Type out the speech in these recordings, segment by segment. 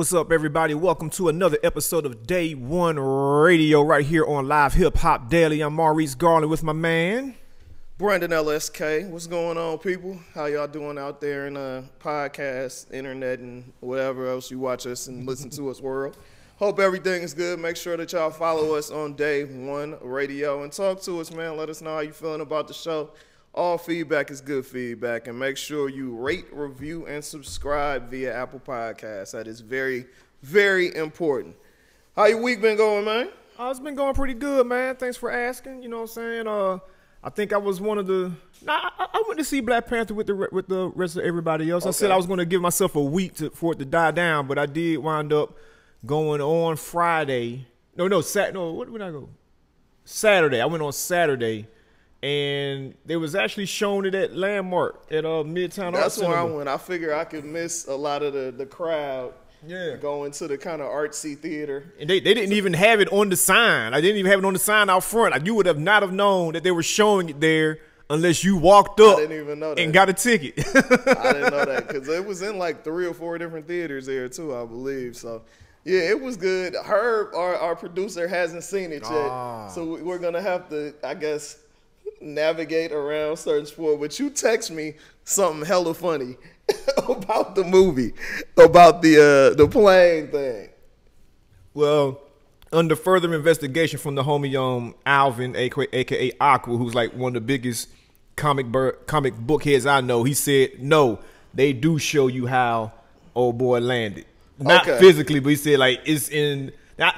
What's up, everybody? Welcome to another episode of Day1Radio right here on Live Hip Hop Daily. I'm Maurice Garland with my man Brandon LSK. What's going on, people? How y'all doing out there in podcast, internet, and whatever else you watch us and listen to us world? Hope everything is good. Make sure that y'all follow us on Day1Radio and talk to us, man. Let us know how you feeling about the show. All feedback is good feedback, and make sure you rate, review, and subscribe via Apple Podcasts. That is very, very important. How your week been going, man? It's been going pretty good, man. Thanks for asking. You know what I'm saying? I think I was one of the. I went to see Black Panther with the rest of everybody else. Okay. I said I was going to give myself a week for it to die down, but I did wind up going on Friday. No, what did I go? Saturday. I went on Saturday. And they was actually showing it at Landmark at Midtown. That's where I went. I figured I could miss a lot of the crowd. Yeah, going to the kind of artsy theater. And they didn't even have it on the sign. I didn't even have it on the sign out front. Like, you would have not have known that they were showing it there unless you walked up. I didn't even know that. And got a ticket. I didn't know that because it was in like 3 or 4 different theaters there too, I believe. So yeah, it was good. Herb, our producer, hasn't seen it yet, so we're gonna have to, I guess, navigate around search for it. But you text me something hella funny about the movie, about the plane thing. Well, under further investigation from the homie Alvin, aka Aqua, who's like one of the biggest comic book heads I know, he said no, they do show you how old boy landed. Not physically, but he said like it's in.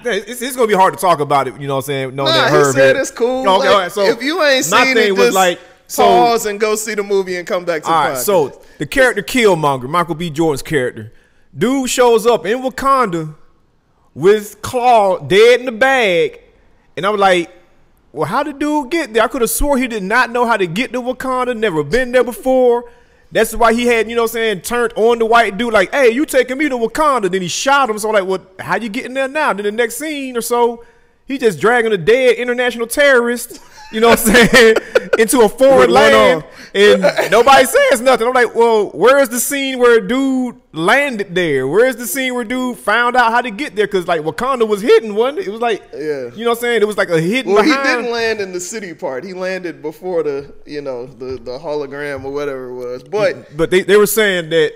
It's going to be hard to talk about it, you know what I'm saying? Knowing that Herb he said it's cool. Okay, all right, so if you ain't seen it, just like, pause and go see the movie and come back to the podcast. So the character Killmonger, Michael B. Jordan's character, dude shows up in Wakanda with Claw dead in the bag. And I was like, well, how did dude get there? I could have swore he did not know how to get to Wakanda, never been there before. That's why he had, you know what I'm saying, turned on the white dude like, hey, you taking me to Wakanda. Then he shot him. So I'm like, well, how you getting there now? Then the next scene or so, he just dragging a dead international terrorist, you know what I'm saying, into a foreign land. And nobody says nothing. I'm like, well, where's the scene where dude landed there? Where's the scene where dude found out how to get there? Because, like, Wakanda was hidden, wasn't it? It was like, you know what I'm saying? It was like a hidden behind. He didn't land in the city part. He landed before the, you know, the hologram or whatever it was. But they were saying that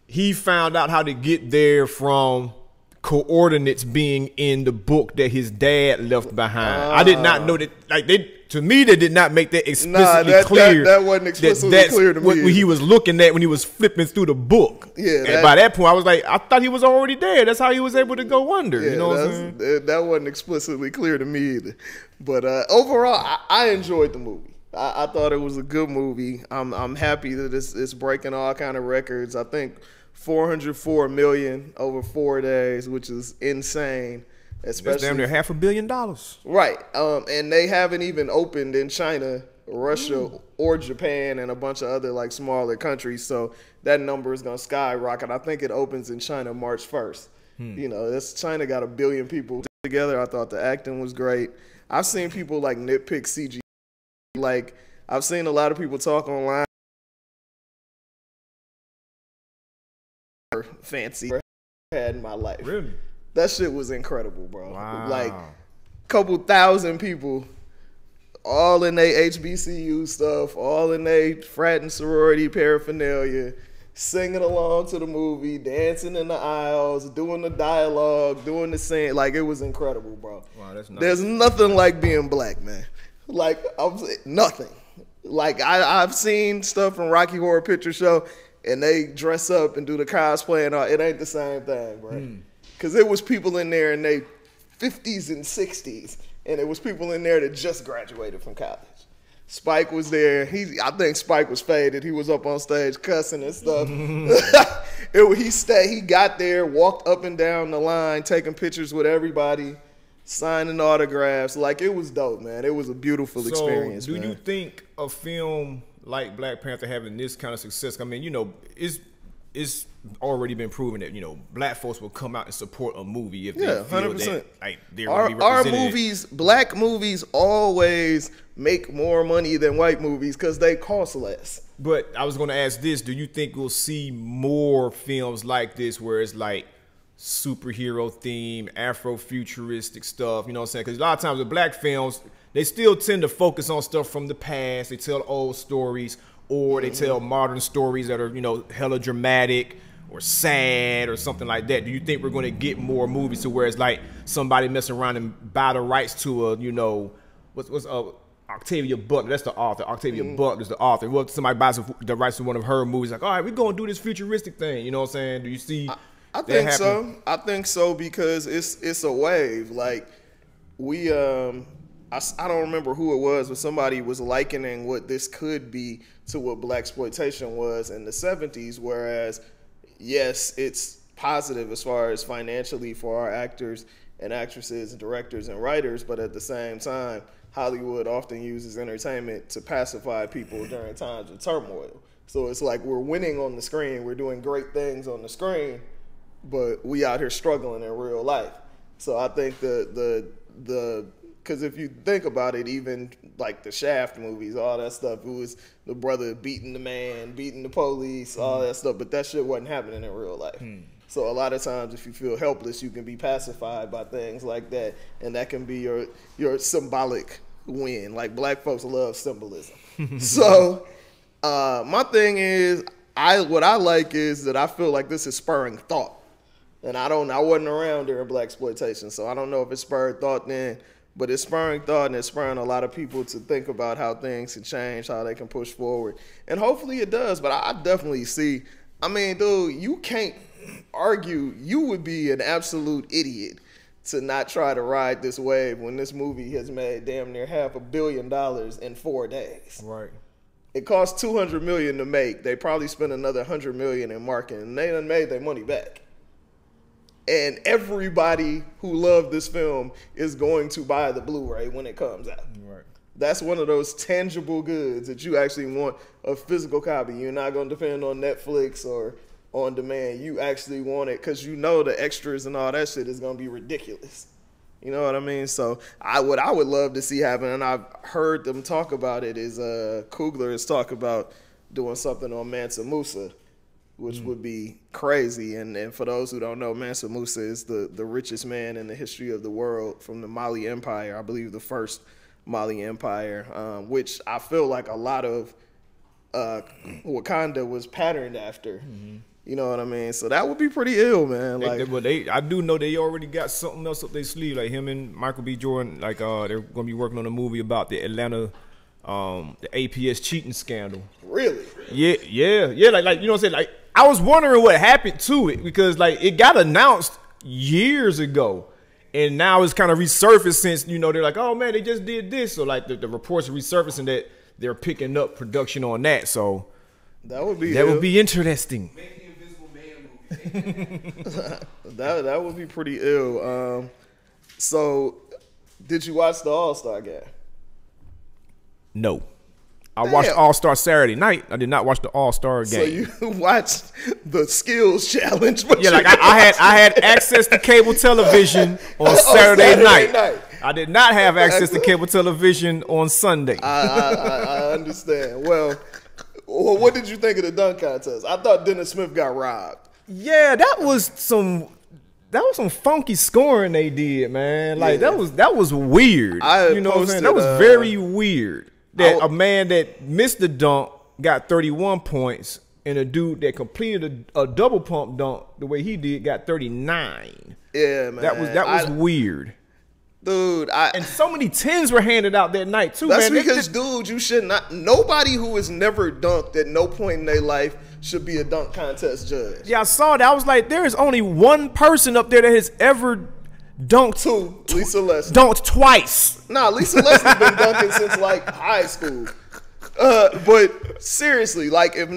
he found out how to get there from coordinates being in the book that his dad left behind. I did not know that. Like, to me, they did not make that explicitly clear. That wasn't explicitly clear to me. That's what he was looking at when he was flipping through the book. Yeah. And by that point, I was like, I thought he was already there. That's how he was able to go under. Yeah, you know what I'm saying? That wasn't explicitly clear to me either. But overall, I enjoyed the movie. I thought it was a good movie. I'm happy that it's breaking all kind of records. I think 404 million over 4 days, which is insane. Especially, that's damn near $500 million. Right. And they haven't even opened in China, Russia, or Japan, and a bunch of other like smaller countries. So that number is gonna skyrocket. I think it opens in China March 1st. You know, China got 1 billion people together. I thought the acting was great. I've seen people like nitpick CG. Like, I've seen a lot of people talk online. Fancy had in my life. Really? That shit was incredible, bro. Wow. Like, couple thousand people, all in their HBCU stuff, all in their frat and sorority paraphernalia, singing along to the movie, dancing in the aisles, doing the dialogue, doing the scene. Like, it was incredible, bro. Wow, that's nice. There's nothing like being black, man. Like, nothing. Like, I've seen stuff from Rocky Horror Picture Show, and they dress up and do the cosplay and all. It ain't the same thing, bro. Because it was people in there in their 50s and 60s, and it was people in there that just graduated from college. Spike was there. I think Spike was faded. He was up on stage cussing and stuff. He got there, walked up and down the line, taking pictures with everybody, signing autographs. Like, it was dope, man. It was a beautiful experience, man. Do you think a film like Black Panther having this kind of success, I mean, you know, it's already been proven that, you know, black folks will come out and support a movie if they feel 100%. That, like, they're going to be represented. Our movies, black movies, always make more money than white movies because they cost less. But I was going to ask this: do you think we'll see more films like this, where it's like superhero theme, Afrofuturistic stuff, you know what I'm saying? Because a lot of times with black films, they still tend to focus on stuff from the past. They tell old stories, or they tell modern stories that are, you know, hella dramatic or sad or something like that. Do you think we're going to get more movies to where it's like somebody messing around and buy the rights to a, you know, what's Octavia Butler, that's the author. Octavia Butler's the author. Well, somebody buys the rights to one of her movies, like, all right, we're going to do this futuristic thing. You know what I'm saying? Do you see I think so. I think so because it's a wave. Like, we, I don't remember who it was, but somebody was likening what this could be to what blaxploitation was in the 70s, whereas, yes, it's positive as far as financially for our actors and actresses and directors and writers, but at the same time, Hollywood often uses entertainment to pacify people during times of turmoil. So it's like we're winning on the screen, we're doing great things on the screen, but we out here struggling in real life. So I think because if you think about it, even like the Shaft movies, all that stuff, it was the brother beating the man, beating the police, all that stuff, but that shit wasn't happening in real life. So a lot of times if you feel helpless, you can be pacified by things like that, and that can be your symbolic win. Like, black folks love symbolism. So my thing is, what I like is that I feel like this is spurring thought. And I wasn't around during blaxploitation, so I don't know if it spurred thought then, but it's spurring thought, and it's spurring a lot of people to think about how things can change, how they can push forward. And hopefully it does, but I definitely see, I mean, dude, you can't argue, you would be an absolute idiot to not try to ride this wave when this movie has made damn near $500 million in 4 days. Right. It cost $200 million to make. They probably spent another $100 million in marketing, and they done made their money back. And everybody who loved this film is going to buy the Blu-ray when it comes out. Right. That's one of those tangible goods that you actually want a physical copy. You're not going to depend on Netflix or on demand. You actually want it because you know the extras and all that shit is going to be ridiculous. You know what I mean? So what I would love to see happen, and I've heard them talk about it, is Coogler has talked about doing something on Mansa Musa, which would be crazy. And for those who don't know, Mansa Musa is the richest man in the history of the world from the Mali Empire. I believe the first Mali Empire, which I feel like a lot of Wakanda was patterned after. You know what I mean? So that would be pretty ill, man. I do know they already got something else up their sleeve. Like him and Michael B. Jordan, like they're going to be working on a movie about the Atlanta, the APS cheating scandal. Really? Yeah. Like you know what I'm saying? Like, I was wondering what happened to it because like it got announced years ago, and now it's kind of resurfaced since, you know, they're like, oh man, they just did this. So like the reports are resurfacing that they're picking up production on that. So that would be interesting. that would be pretty ill. So, did you watch the All-Star game? No. I watched All-Star Saturday night. I did not watch the All-Star game. So you watched the skills challenge? But yeah, like I had access to cable television on Saturday night. I did not have access to cable television on Sunday. I understand. Well, what did you think of the dunk contest? I thought Dennis Smith got robbed. Yeah, that was some funky scoring they did, man. Like that was weird. You know what I'm saying? That was very weird. That a man that missed the dunk got 31 points, and a dude that completed a double pump dunk the way he did got 39. Yeah, man. That was weird. Dude, and so many 10s were handed out that night too. That's man. Because, dude, you should not. Nobody who has never dunked at no point in their life should be a dunk contest judge. Yeah, I saw that. I was like, there is only one person up there that has ever dunked. Lisa Leslie. Dunked twice. Nah, Lisa Leslie's been dunking since like high school. But seriously, like if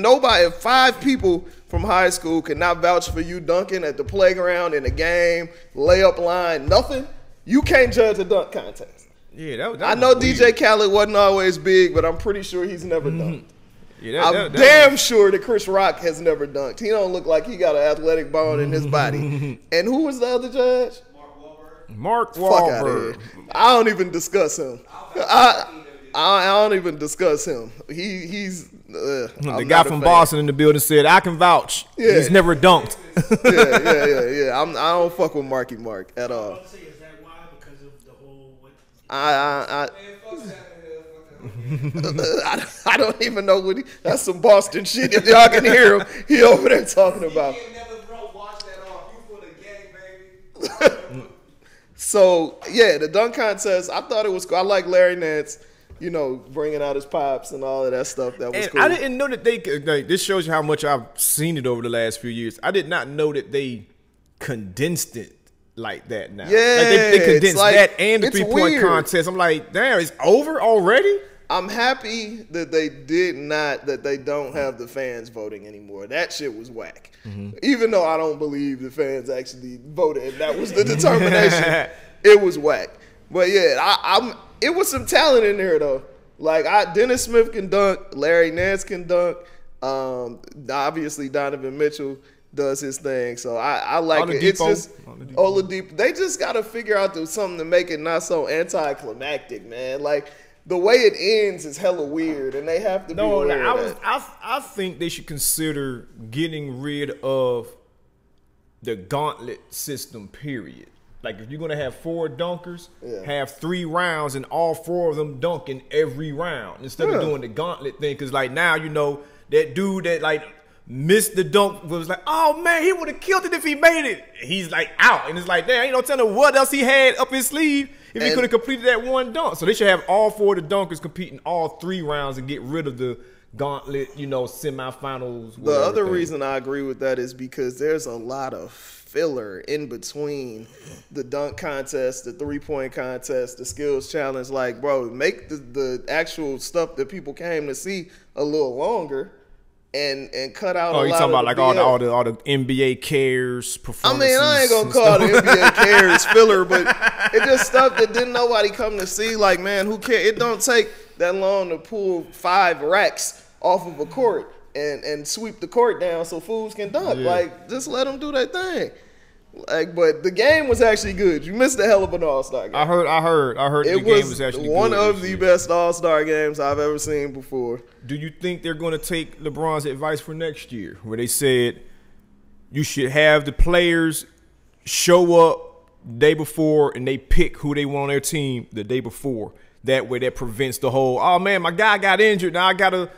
5 people from high school could not vouch for you dunking at the playground, in the game, layup line, nothing, you can't judge a dunk contest. Yeah, I know DJ Khaled wasn't always big, but I'm pretty sure he's never dunked. Yeah, I'm damn sure that Chris Rock has never dunked. He don't look like he got an athletic bone in his body. And who was the other judge? Mark Wahlberg. Fuck out of here. I don't even discuss him. I don't even discuss him. He's The guy from Boston in the building said, "I can vouch. Yeah. He's never dunked." yeah. I don't fuck with Marky Mark at all. Is that why? Because of the whole what? I don't even know what that's some Boston shit. If y'all can hear him, he over there talking about. So yeah, the dunk contest. I thought it was cool. I like Larry Nance, bringing out his pops and all of that stuff. That was cool. I didn't know that they. This shows you how much I've seen it over the last few years. I did not know that they condensed it like that now. Yeah, like they condensed that and the 3-point weird. contest. I'm like, damn, it's over already. I'm happy that they don't have the fans voting anymore. That shit was whack. Mm-hmm. Even though I don't believe the fans actually voted, and that was the determination, it was whack. But yeah, it was some talent in there though. Like Dennis Smith can dunk, Larry Nance can dunk. Obviously Donovan Mitchell does his thing, so I like it. It's just Oladipo. They just got to figure out something to make it not so anticlimactic, man. Like. The way it ends is hella weird, and they have to be aware of that. I think they should consider getting rid of the gauntlet system, period. Like, if you're going to have 4 dunkers, have 3 rounds, and all 4 of them dunk in every round instead of doing the gauntlet thing. Because, like, now, that dude that, like, missed the dunk was like, oh, man, he would have killed it if he made it. He's, like, out. And it's like, damn, ain't no telling what else he had up his sleeve. If he could have completed that one dunk. So they should have all 4 of the dunkers competing all 3 rounds and get rid of the gauntlet, semifinals. The other reason I agree with that is because there's a lot of filler in between the dunk contest, the 3-point contest, the skills challenge. Like, bro, make the actual stuff that people came to see a little longer. And cut out. Oh, you talking about like all the NBA cares performances? I ain't gonna call the NBA cares filler, but it's just stuff that didn't nobody come to see. Like, man, who cares? It don't take that long to pull 5 racks off of a court and sweep the court down so fools can dunk. Yeah. Like, just let them do their thing. Like, but the game was actually good. You missed a hell of an All-Star game. I heard the game was actually one good of the best All-Star games I've ever seen before. Do you think they're going to take LeBron's advice for next year, where they said you should have the players show up the day before and they pick who they want on their team the day before? That way, that prevents the whole, oh man, my guy got injured, now I got to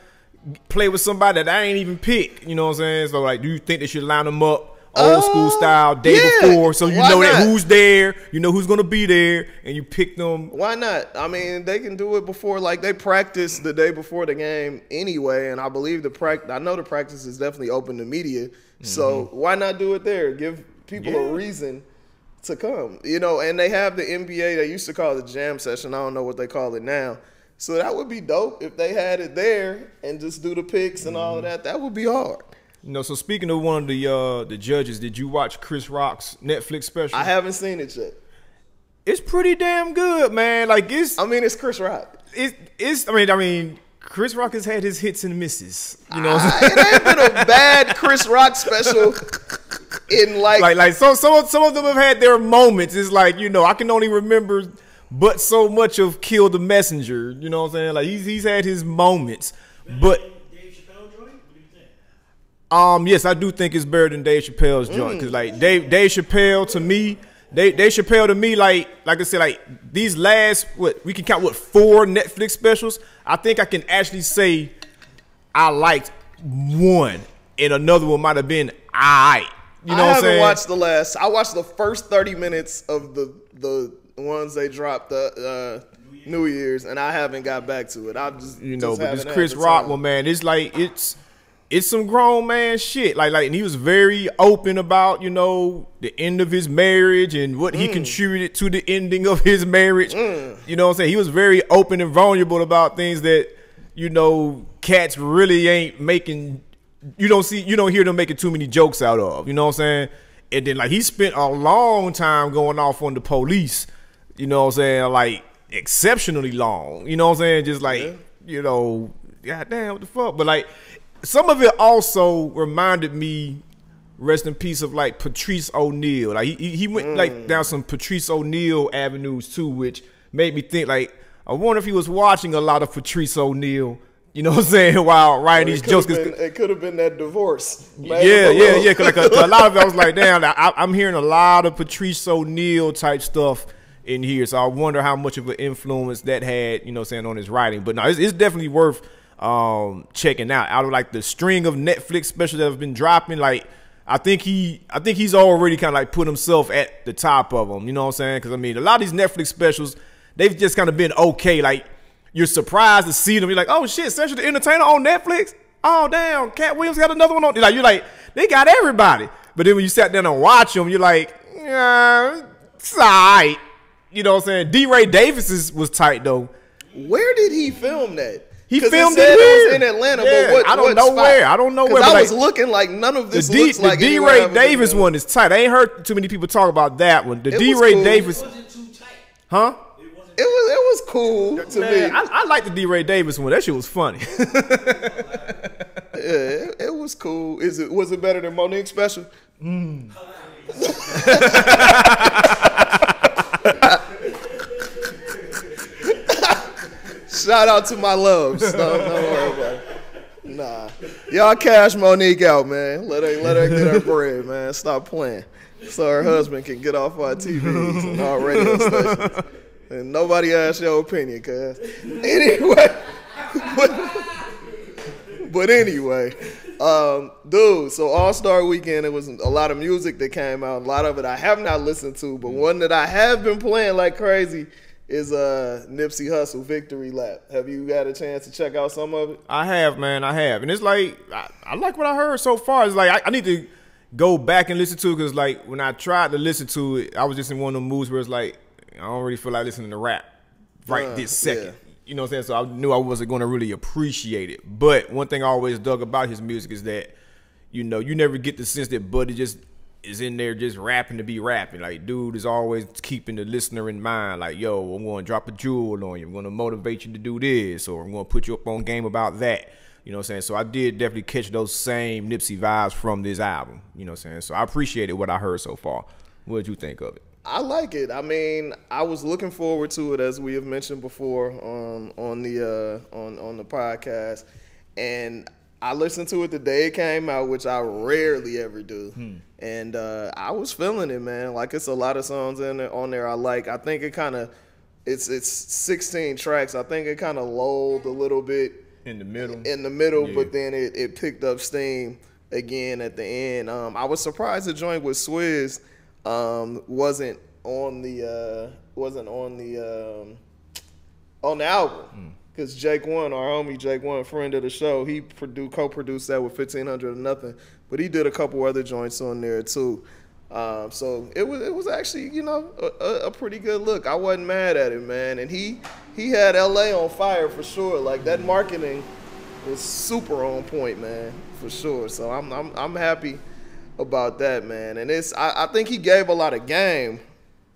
play with somebody that I ain't even pick. You know what I'm saying? So, like, do you think they should line them up old school style day before, so you know that who's there, you know who's gonna be there, and you pick them? Why not? I mean, they can do it before. Like, they practice the day before the game anyway, and I believe I know the practice is definitely open to media. So why not do it there? Give people a reason to come. And they have the NBA. They used to call it the jam session. I don't know what they call it now. So that would be dope if they had it there and just do the picks and all of that. That would be hard. So speaking of one of the judges, did you watch Chris Rock's Netflix special? I haven't seen it yet. It's pretty damn good, man. Like, it's Chris Rock. I mean, Chris Rock has had his hits and misses. You know, it ain't been a bad Chris Rock special. In some of them have had their moments. It's like, I can only remember but so much of Kill the Messenger. You know what I'm saying? Like, he's had his moments, but. Yes, I do think it's better than Dave Chappelle's joint, because like Dave Chappelle to me, Dave Chappelle to me, like I said, like these last we can count 4 Netflix specials. I think I can actually say I liked one, and another one might have been alright. You know what I'm saying? I haven't watched the last. I watched the first 30 minutes of the ones they dropped New Year's, and I haven't got back to it. I just but this Chris Rock one, man, it's like it's some grown man shit. Like, and he was very open about, the end of his marriage and what he contributed to the ending of his marriage. You know what I'm saying? He was very open and vulnerable about things that, cats really ain't making. You don't hear them making too many jokes out of. You know what I'm saying? And then, like, he spent a long time going off on the police. You know what I'm saying? Like, exceptionally long. You know what I'm saying? Just like, goddamn, what the fuck? But, like, some of it also reminded me, rest in peace, of like Patrice O'Neal. Like he went like down some Patrice O'Neal avenues too, which made me think like, I wonder if he was watching a lot of Patrice O'Neal You know what I'm saying? While writing these jokes. It could have been that divorce. Yeah. Cause like a lot of it, I was like, damn, I'm hearing a lot of Patrice O'Neal type stuff in here. So I wonder how much of an influence that had, you know what I'm saying, on his writing. But no, it's definitely worth checking out. Out of like the string of Netflix specials that have been dropping, like I think he's already kind of like put himself at the top of them. You know what I'm saying? Because I mean, a lot of these Netflix specials, they've just kind of been okay. Like you're surprised to see them. You're like, oh shit, Cedric the Entertainer on Netflix. Oh damn, Cat Williams got another one on. You're like they got everybody. But then when you sat down and watch them, you're like, yeah, it's all right. You know what I'm saying? D-Ray Davis was tight though. Where did he film that? He filmed it here. It was in Atlanta, yeah, but I don't know where. I don't know where. I was looking like none of this looks like the D-Ray Davis one is tight. I ain't heard too many people talk about that one. The D-Ray Davis, wasn't too tight. huh? It was cool to me. I like the D-Ray Davis one. That shit was funny. Yeah, it was cool. Was it better than Monique's special? Shout out to my loves. Don't worry about it. Nah. Y'all cash Monique out, man. Let her get her bread, man. Stop playing. So her husband can get off our TVs and our radio stations. And nobody asks your opinion, cuz. Anyway. But anyway, dude, so All-Star Weekend, it was a lot of music that came out. A lot of it I have not listened to, but one that I have been playing like crazy is Nipsey Hussle Victory Lap. Have you got a chance to check out some of it? I have, man. I have. And it's like, I like what I heard so far. It's like, I need to go back and listen to it because, like, when I tried to listen to it, I was just in one of them moods where it's like, I don't really feel like listening to rap this second. Yeah. You know what I'm saying? So I knew I wasn't going to really appreciate it. But one thing I always dug about his music is that, you know, you never get the sense that Buddy just is in there just rapping to be rapping. Like, dude is always keeping the listener in mind. Like, yo, I'm going to drop a jewel on you. I'm going to motivate you to do this, or I'm going to put you up on game about that. You know what I'm saying? So I did definitely catch those same Nipsey vibes from this album. You know what I'm saying? So I appreciated what I heard so far. What did you think of it? I like it. I mean, I was looking forward to it, as we have mentioned before on the podcast, and I listened to it the day it came out, which I rarely ever do. And I was feeling it, man. Like, it's a lot of songs on there I like. I think it kind of, it's 16 tracks. I think it kind of lulled a little bit in the middle. Yeah. But then it picked up steam again at the end. I was surprised the joint with Swizz wasn't on the album. Because Jake One, our homie Jake One, friend of the show, he co-produced that with 1500 or Nothing, but he did a couple other joints on there too. So it was actually, you know, a pretty good look. I wasn't mad at it, man. And he had LA on fire for sure. Like, that marketing was super on point, man, for sure. So I'm happy about that, man. And I think he gave a lot of game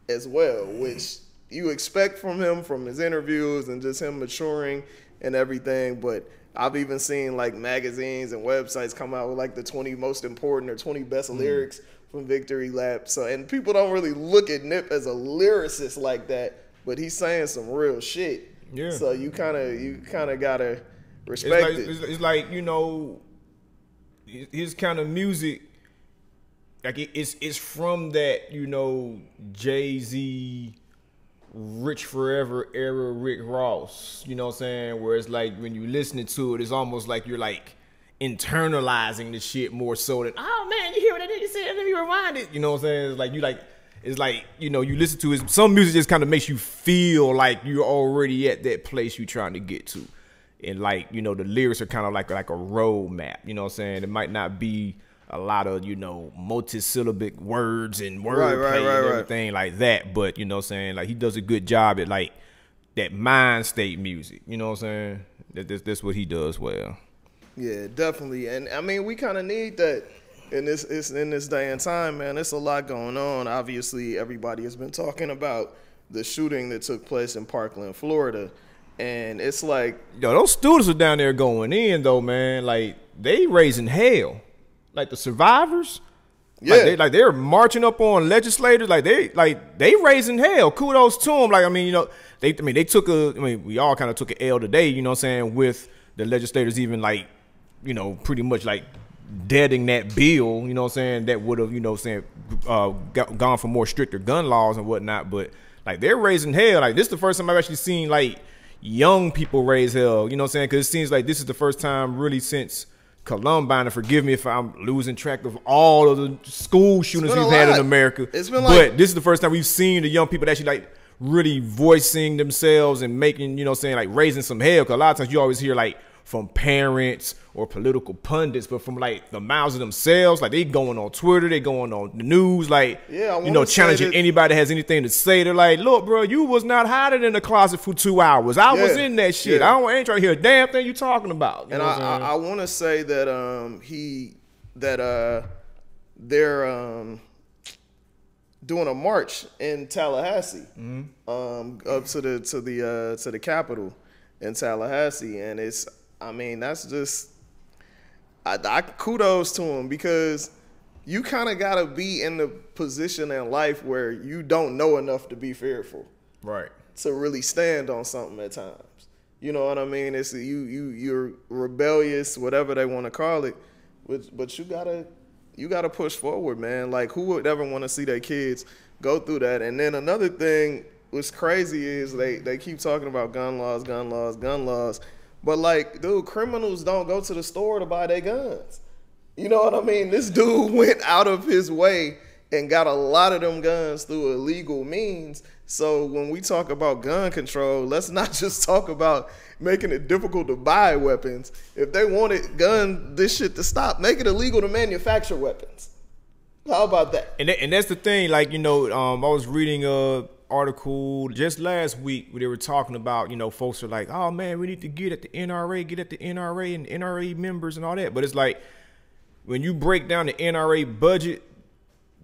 as well, which you expect from him, from his interviews and just him maturing and everything. But I've even seen like magazines and websites come out with like the 20 most important or 20 best lyrics from Victory Lap. So, and people don't really look at Nip as a lyricist like that, but he's saying some real shit. Yeah. So you kind of gotta respect it. It's like, you know, his kind of music, like it's from that, you know, Jay-Z, Rich Forever era Rick Ross, you know what I'm saying? Where it's like when you listening to it, it's almost like you're like internalizing the shit more so than, oh man, you hear what that nigga said? Let me rewind it. You know what I'm saying? It's like, you know, you listen to it, some music just kind of makes you feel like you're already at that place you're trying to get to. And like, you know, the lyrics are kind of like a road map, you know what I'm saying? It might not be a lot of, you know, multisyllabic words and wordplay and everything like that. But, you know what I'm saying? Like, he does a good job at, like, that mind state music. You know what I'm saying? That's what he does well. Yeah, definitely. And, I mean, we kind of need that in this day and time, man. There's a lot going on. Obviously, everybody has been talking about the shooting that took place in Parkland, Florida. And it's like, yo, those students are down there going in, though, man. Like, they raising hell. Like, the survivors, yeah, they're marching up on legislators, they raising hell. Kudos to them. Like, I mean, you know, we all kind of took an L today, you know what I'm saying, with the legislators even like, you know, pretty much like deading that bill, you know what I'm saying, that would have, you know what I'm saying, gone for more stricter gun laws and whatnot. But like they're raising hell. Like this is the first time I've actually seen like young people raise hell, you know what I'm saying? Because it seems like this is the first time really since Columbine, and forgive me if I'm losing track of all of the school shootings we've had in America. It's been but this is the first time we've seen the young people that actually like really voicing themselves and making, you know what I'm saying, like raising some hell. Because a lot of times you always hear like from parents or political pundits, but from like the mouths of themselves, like they going on Twitter, they going on the news, like, you know, challenging anybody that has anything to say. They're like, look, bro, you was not hiding in the closet for 2 hours. I was in that shit. I ain't trying to hear a damn thing you talking about. You and I want to say that they're doing a march in Tallahassee, up to the Capitol in Tallahassee, and it's, I mean, that's just, I kudos to him, because you kind of gotta be in the position in life where you don't know enough to be fearful, right? To really stand on something at times. You know what I mean? It's you're rebellious, whatever they want to call it, but you gotta push forward, man. Like, who would ever want to see their kids go through that? And then another thing what's crazy is they keep talking about gun laws. But, like, dude, criminals don't go to the store to buy their guns. You know what I mean? This dude went out of his way and got a lot of them guns through illegal means. So when we talk about gun control, let's not just talk about making it difficult to buy weapons. If they wanted this shit to stop, make it illegal to manufacture weapons. How about that? And that's the thing. Like, you know, I was reading article just last week where they were talking about, you know, folks are like, oh man, we need to get at the NRA and NRA members and all that. But it's like, when you break down the NRA budget,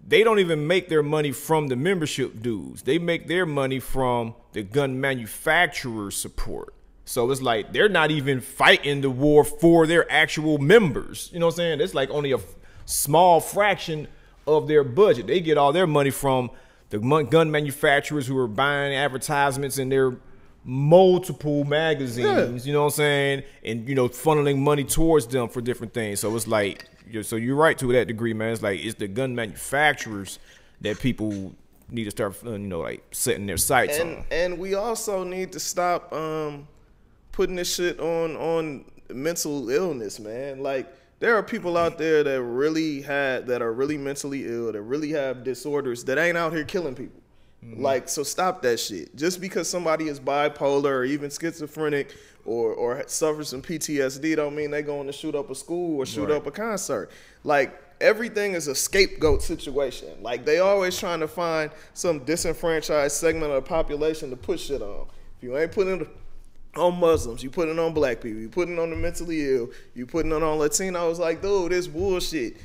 they don't even make their money from the membership dues. They make their money from the gun manufacturers' support. So it's like they're not even fighting the war for their actual members. You know what I'm saying? It's like only a small fraction of their budget. They get all their money from the gun manufacturers who are buying advertisements in their multiple magazines, you know what I'm saying? And, you know, funneling money towards them for different things. So it's like, so you're right to that degree, man. It's like, it's the gun manufacturers that people need to start, you know, like setting their sights on. And we also need to stop putting this shit on mental illness, man. Like, there are people out there that are really mentally ill, that really have disorders, that ain't out here killing people. Like, so stop that shit. Just because somebody is bipolar or even schizophrenic or suffers from PTSD don't mean they going to shoot up a school or shoot up a concert. Like, everything is a scapegoat situation. Like, they always trying to find some disenfranchised segment of the population to put shit on. If you ain't putting it on Muslims, you putting it on black people, you putting it on the mentally ill, you putting it on Latinos. Like, dude, this bullshit.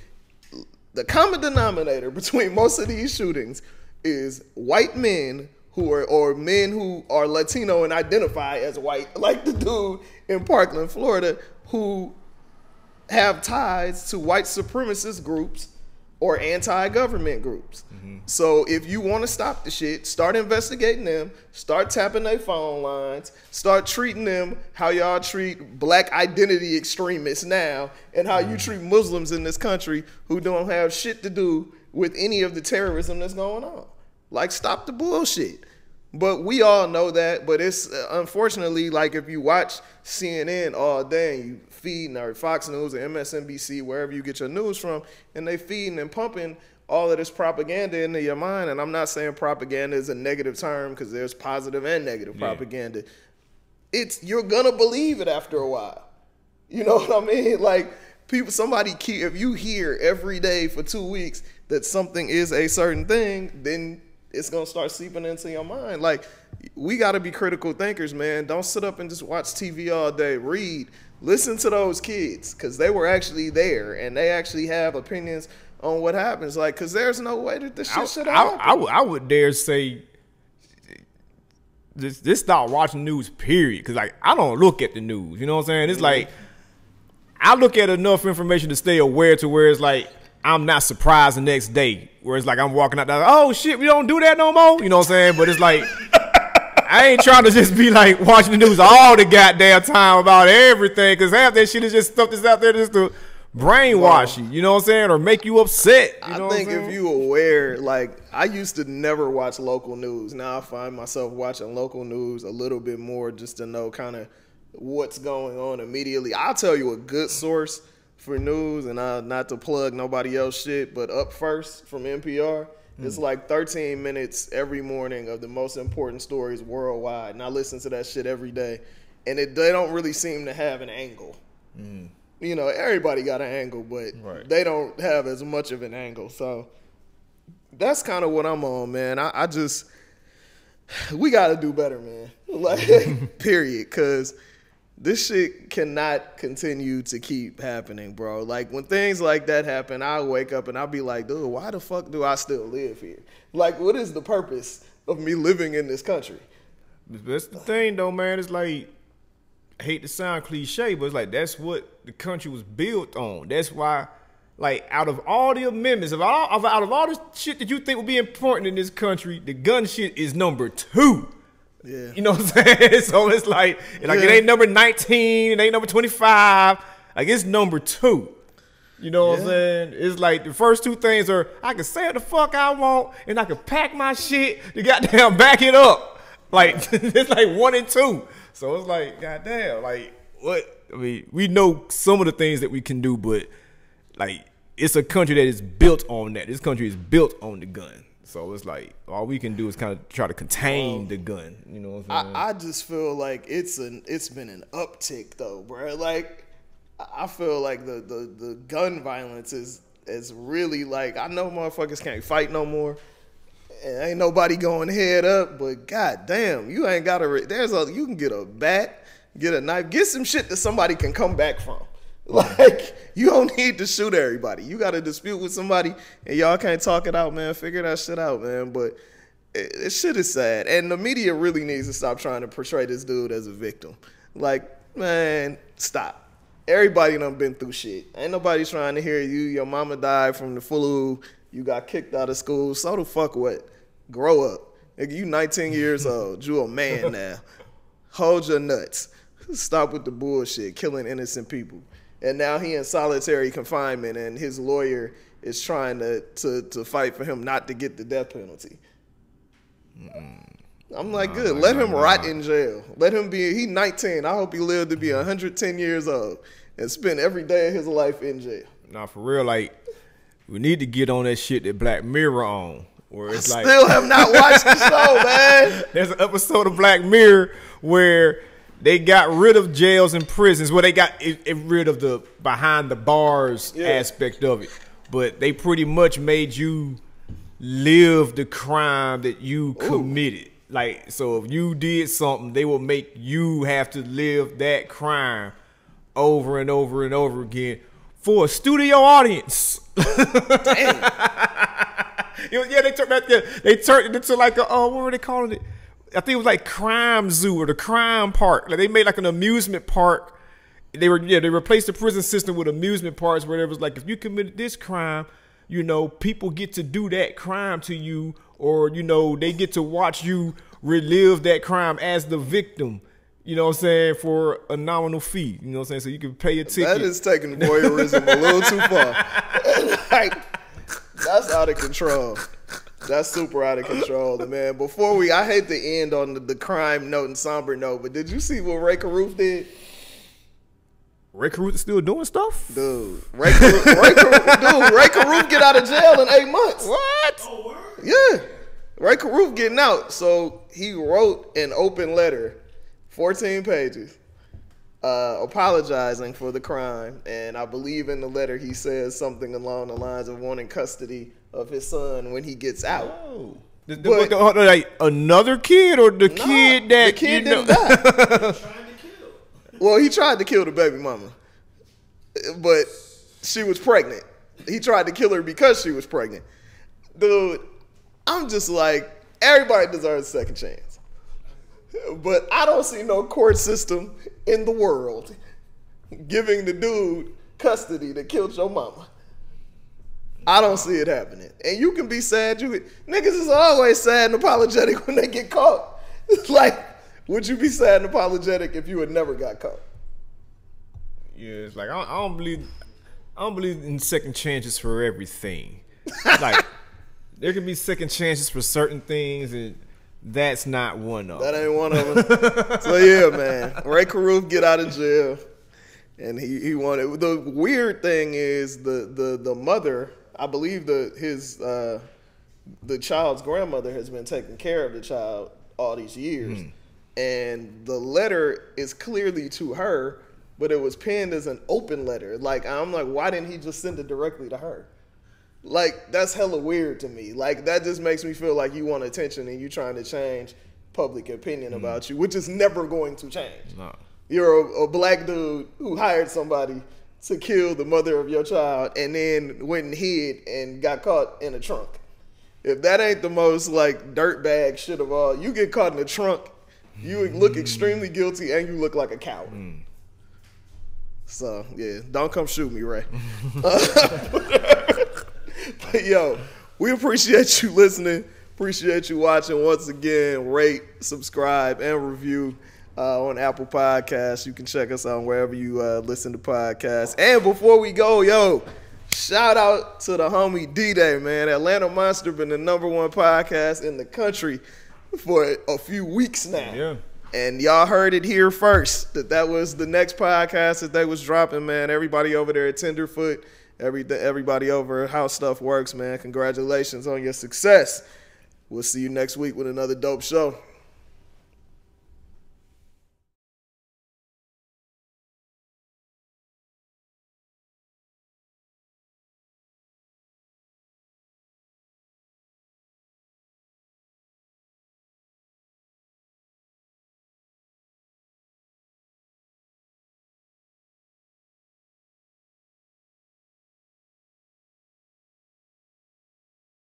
The common denominator between most of these shootings is white men or men who are Latino and identify as white, like the dude in Parkland, Florida, who have ties to white supremacist groups or anti-government groups. So if you want to stop the shit, start investigating them, start tapping their phone lines, start treating them how y'all treat black identity extremists now, and how you treat Muslims in this country who don't have shit to do with any of the terrorism that's going on. Like, stop the bullshit. But we all know that, but it's unfortunately, like, if you watch CNN all day and you feeding, or Fox News or MSNBC, wherever you get your news from, and they feeding and pumping all of this propaganda into your mind. And I'm not saying propaganda is a negative term, because there's positive and negative propaganda. You're gonna believe it after a while. You know what I mean? Like, if you hear every day for 2 weeks that something is a certain thing, then it's going to start seeping into your mind. Like, we got to be critical thinkers, man. Don't sit up and just watch TV all day. Read. Listen to those kids, because they were actually there, and they actually have opinions on what happens. Like, because there's no way that this shit should happen. I would dare say just stop watching news, period. Because, like, I don't look at the news. You know what I'm saying? It's like, I look at enough information to stay aware to where it's like, I'm not surprised the next day, where it's like I'm walking out there, oh shit, we don't do that no more. You know what I'm saying? But it's like, I ain't trying to just be like watching the news all the goddamn time about everything, because half that shit is just stuff that's out there just to brainwash you. You know what I'm saying, or make you upset. You know I think if you aware, like I used to never watch local news. Now I find myself watching local news a little bit more just to know kind of what's going on immediately. I'll tell you a good source for news, and not to plug nobody else shit, but Up First from NPR. It's like 13 minutes every morning of the most important stories worldwide, and I listen to that shit every day. And they don't really seem to have an angle. You know, everybody got an angle, but they don't have as much of an angle. So that's kind of what I'm on, man. I just, we got to do better, man. Like, period, because this shit cannot continue to keep happening, bro. Like, when things like that happen, I'll wake up and I'll be like, dude, why the fuck do I still live here? Like, what is the purpose of me living in this country? That's the thing, though, man. It's like, I hate to sound cliche, but it's like that's what the country was built on. That's why, like, out of all the amendments, out of all the shit that you think would be important in this country, the gun shit is number 2. Yeah. You know what I'm saying? So it's like it ain't number 19, it ain't number 25. Like, it's number 2. You know what I'm saying? It's like the first 2 things are I can say what the fuck I want and I can pack my shit to goddamn back it up. Like, it's like 1 and 2. So it's like, goddamn, like, what? I mean, we know some of the things that we can do, but, like, it's a country that is built on that. This country is built on the gun. So it's like, all we can do is kind of try to contain the gun. You know what I'm saying? I just feel like it's been an uptick, though, bro. Like, I feel like the gun violence is really, like, I know motherfuckers can't fight no more. And ain't nobody going head up, but goddamn, you ain't got you can get a bat, get a knife, get some shit that somebody can come back from. Like, you don't need to shoot everybody. You got a dispute with somebody and y'all can't talk it out, man. Figure that shit out, man. But this shit is sad. And the media really needs to stop trying to portray this dude as a victim. Like, man, stop. Everybody done been through shit. Ain't nobody trying to hear you. Your mama died from the flu. You got kicked out of school. So the fuck what? Grow up. Nigga, you 19 years old. You a man now. Hold your nuts. Stop with the bullshit, killing innocent people. And now he in solitary confinement, and his lawyer is trying to fight for him not to get the death penalty. I'm like, good. Let him rot in jail. Let him be. He 19. I hope he lived to be 110 years old and spend every day of his life in jail. Nah, for real, like, we need to get on that shit that Black Mirror on. Where it's I still have not watched the show, man. There's an episode of Black Mirror where they got rid of jails and prisons. Well, they got rid of the behind the bars aspect of it. But they pretty much made you live the crime that you committed. Like, so if you did something, they will make you have to live that crime over and over and over again for a studio audience. Damn. They turned it into like a what were they calling it? I think it was like Crime Zoo or the Crime Park. Like, they made like an amusement park. They replaced the prison system with amusement parks where it was like, if you committed this crime, you know, people get to do that crime to you, or, you know, they get to watch you relive that crime as the victim. You know what I'm saying? For a nominal fee. You know what I'm saying? So you can pay a ticket. That is taking voyeurism a little too far. Like, that's out of control. That's super out of control, man. I hate to end on the crime note and somber note, but did you see what Ray Caruth did? Ray Caruth is still doing stuff? Dude, Ray Caruth get out of jail in 8 months. What? Oh, word? Yeah. Ray Caruth getting out. So he wrote an open letter, 14 pages, apologizing for the crime. And I believe in the letter he says something along the lines of wanting custody of his son when he gets out. Oh. Like another kid or the kid that the kid didn't die? Trying to kill. Well, he tried to kill the baby mama, but she was pregnant. He tried to kill her because she was pregnant. Dude, I'm just like, everybody deserves a second chance. But I don't see no court system in the world giving the dude custody that killed your mama. I don't see it happening. And you can be sad. Niggas is always sad and apologetic when they get caught. Like, would you be sad and apologetic if you had never got caught? Yeah, it's like I don't believe in second chances for everything. Like, there can be second chances for certain things, and that's not one of them. That ain't one of them. So yeah, man, Ray Caruth get out of jail, and he wanted. The weird thing is the mother. I believe the child's grandmother has been taking care of the child all these years, and the letter is clearly to her, but it was penned as an open letter. Like, I'm like, why didn't he just send it directly to her? Like, that's hella weird to me. Like, that just makes me feel like you want attention and you trying to change public opinion about you, which is never going to change. No. You're a black dude who hired somebody to kill the mother of your child and then went and hid and got caught in a trunk. If that ain't the most, like, dirtbag shit of all, you get caught in a trunk, you look extremely guilty and you look like a coward. So, yeah, don't come shoot me, Ray. But, yo, we appreciate you listening. Appreciate you watching. Once again, rate, subscribe, and review on Apple Podcasts. You can check us out wherever you listen to podcasts. And before we go, yo, shout out to the homie D-Day, man. Atlanta Monster been the #1 podcast in the country for a few weeks now. Yeah. And y'all heard it here first, that was the next podcast that they was dropping, man. Everybody over there at Tenderfoot, everybody over at How Stuff Works, man. Congratulations on your success. We'll see you next week with another dope show.